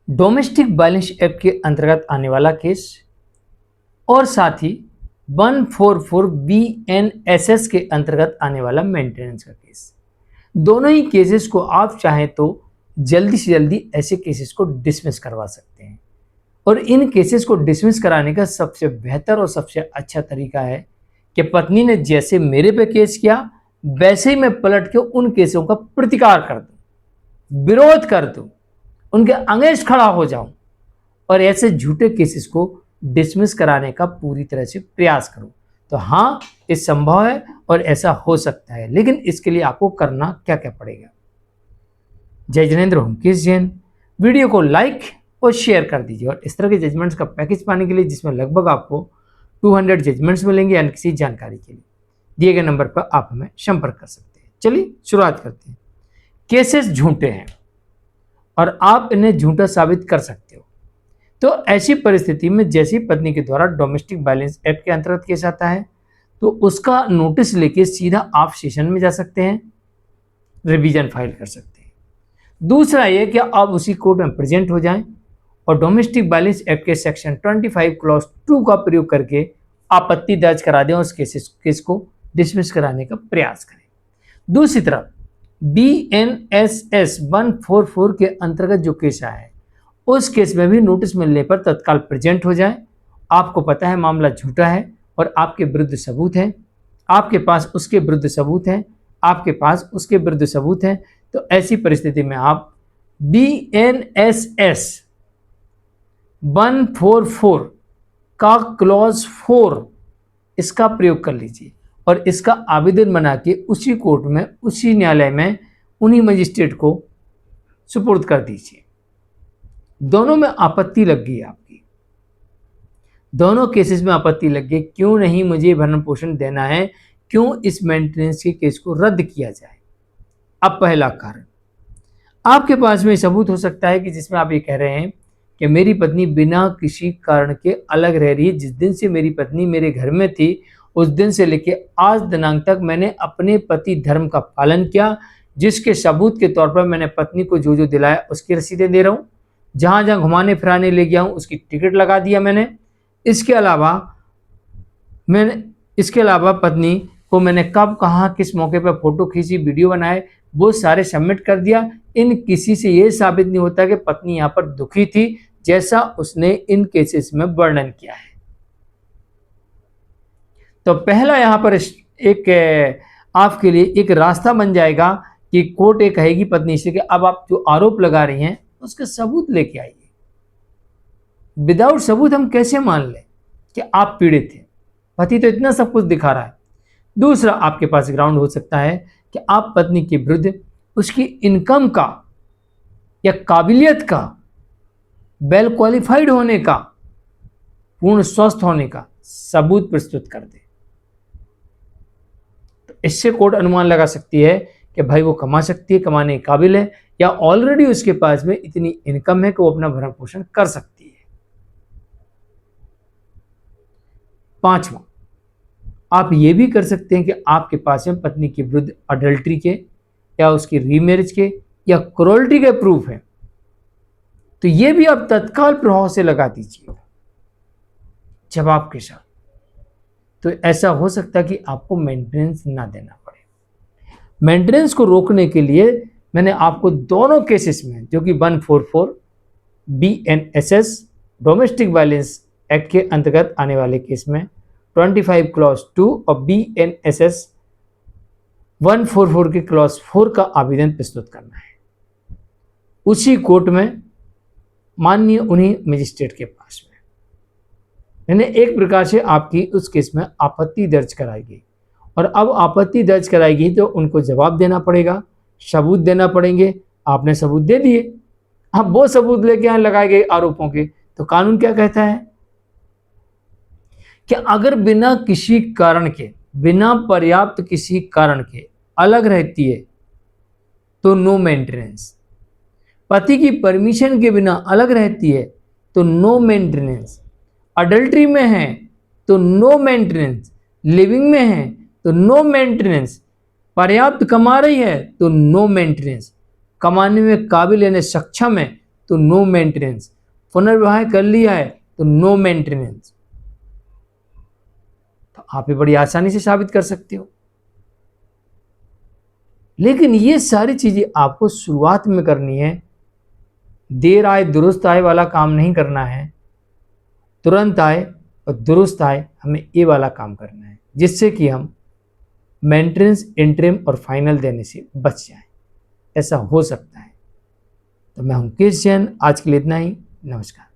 Domestic violence act के अंतर्गत आने वाला केस और साथ ही 144 BNSS के अंतर्गत आने वाला मेंटेनेंस का केस, दोनों ही केसेस को आप चाहें तो जल्दी से जल्दी ऐसे केसेस को डिसमिस करवा सकते हैं। और इन केसेस को डिसमिस कराने का सबसे बेहतर और सबसे अच्छा तरीका है कि पत्नी ने जैसे मेरे पे केस किया वैसे ही मैं पलट के उन केसों का प्रतिकार कर दूं, विरोध कर दूं, उनके अगेंस्ट खड़ा हो जाऊं और ऐसे झूठे केसेस को डिसमिस कराने का पूरी तरह से प्रयास करूं। तो हाँ, ये संभव है और ऐसा हो सकता है, लेकिन इसके लिए आपको करना क्या क्या पड़ेगा। जय जिनेंद्र, होमकेश जैन। वीडियो को लाइक और शेयर कर दीजिए और इस तरह के जजमेंट्स का पैकेज पाने के लिए जिसमें लगभग आपको 200 जजमेंट्स मिलेंगे अन्य किसी जानकारी के लिए दिए गए नंबर पर आप हमें संपर्क कर सकते हैं। चलिए शुरुआत करते हैं। केसेस झूठे हैं और आप इन्हें झूठा साबित कर सकते हो, तो ऐसी परिस्थिति में जैसी पत्नी के द्वारा डोमेस्टिक वायलेंस एक्ट के अंतर्गत केस आता है तो उसका नोटिस लेके सीधा आप सेशन में जा सकते हैं, रिवीजन फाइल कर सकते हैं। दूसरा ये कि आप उसी कोर्ट में प्रेजेंट हो जाएं और डोमेस्टिक वायलेंस एक्ट के सेक्शन 25 क्लॉज 2 का प्रयोग करके आपत्ति दर्ज करा दें और उस केस को डिसमिस कराने का प्रयास करें। दूसरी तरफ BNSS 144 के अंतर्गत जो केस आया है उस केस में भी नोटिस मिलने पर तत्काल प्रेजेंट हो जाए। आपको पता है मामला झूठा है और आपके विरुद्ध सबूत है, आपके पास उसके विरुद्ध सबूत है, आपके पास उसके विरुद्ध सबूत है, तो ऐसी परिस्थिति में आप BNSS 144 का क्लॉज 4 इसका प्रयोग कर लीजिए और इसका आवेदन बना के उसी कोर्ट में, उसी न्यायालय में उन्हीं मजिस्ट्रेट को सुपुर्द कर दीजिए। दोनों में आपत्ति लग गई आपकी, दोनों केसेस में आपत्ति लग गई, क्यों नहीं मुझे भरण पोषण देना है, क्यों इस मेंटेनेंस के केस को रद्द किया जाए। अब पहला कारण, आपके पास में सबूत हो सकता है कि जिसमें आप ये कह रहे हैं कि मेरी पत्नी बिना किसी कारण के अलग रह रही है। जिस दिन से मेरी पत्नी मेरे घर में थी उस दिन से लेकर आज दिनांक तक मैंने अपने पति धर्म का पालन किया, जिसके सबूत के तौर पर मैंने पत्नी को जो जो दिलाया उसकी रसीदें दे रहा हूँ, जहाँ जहाँ घुमाने फिराने ले गया हूँ उसकी टिकट लगा दिया मैंने। इसके अलावा पत्नी को मैंने कब कहाँ किस मौके पर फोटो खींची, वीडियो बनाए, वो सारे सबमिट कर दिया। इन किसी से ये साबित नहीं होता कि पत्नी यहाँ पर दुखी थी जैसा उसने इन केसेस में वर्णन किया है। तो पहला यहाँ पर एक आपके लिए एक रास्ता बन जाएगा कि कोर्ट ये कहेगी पत्नी से कि अब आप जो आरोप लगा रही हैं उसके सबूत लेके आइए। विदाउट सबूत हम कैसे मान लें कि आप पीड़ित थे, पति तो इतना सब कुछ दिखा रहा है। दूसरा, आपके पास ग्राउंड हो सकता है कि आप पत्नी के विरुद्ध उसकी इनकम का या काबिलियत का, वेल क्वालिफाइड होने का, पूर्ण स्वस्थ होने का सबूत प्रस्तुत कर दे। तो इससे कोर्ट अनुमान लगा सकती है कि भाई वो कमा सकती है, कमाने के काबिल है, या ऑलरेडी उसके पास में इतनी इनकम है कि वो अपना भरण पोषण कर सकती है। पांचवा, आप ये भी कर सकते हैं कि आपके पास में पत्नी के विरुद्ध अडल्ट्री के या उसकी रीमैरिज के या क्रूरल्टी के प्रूफ है, तो ये भी आप तत्काल प्रभाव से लगा दीजिए जवाब के साथ। तो ऐसा हो सकता है कि आपको मेंटेनेंस ना देना पड़े। मेंटेनेंस को रोकने के लिए मैंने आपको दोनों केसेस में, जो कि 144 BNSS डोमेस्टिक वायलेंस एक्ट के अंतर्गत आने वाले केस में 25 क्लॉज 2 और BNSS 144 के क्लॉज 4 का आवेदन प्रस्तुत करना है उसी कोर्ट में, माननीय उन्हीं मजिस्ट्रेट के पास में। मैंने एक प्रकार से आपकी उस केस में आपत्ति दर्ज कराई गई और अब आपत्ति दर्ज कराई गई तो उनको जवाब देना पड़ेगा, सबूत देना पड़ेंगे। आपने सबूत दे दिए, अब वो सबूत लेके यहाँ लगाए गए आरोपों के, तो कानून क्या कहता है कि अगर बिना किसी कारण के, बिना पर्याप्त किसी कारण के अलग रहती है तो नो मेंटेनेंस, पति की परमिशन के बिना अलग रहती है तो नो मेंटेनेंस, अडल्ट्री में है तो नो मेंटेनेंस, लिविंग में है तो नो मेंटेनेंस, पर्याप्त कमा रही है तो नो मेंटेनेंस, कमाने में काबिल यानी सक्षम है तो नो मेंटेनेंस, पुनर्विवाह कर लिया है तो नो मेंटेनेंस। तो आप ये बड़ी आसानी से साबित कर सकते हो। लेकिन ये सारी चीजें आपको शुरुआत में करनी है। देर आए दुरुस्त आए वाला काम नहीं करना है, तुरंत आए और दुरुस्त आए, हमें ये वाला काम करना है, जिससे कि हम मेंटेनेंस, इंटरिम और फाइनल देने से बच जाएं। ऐसा हो सकता है। तो मैं हूं केश जैन, आज के लिए इतना ही। नमस्कार।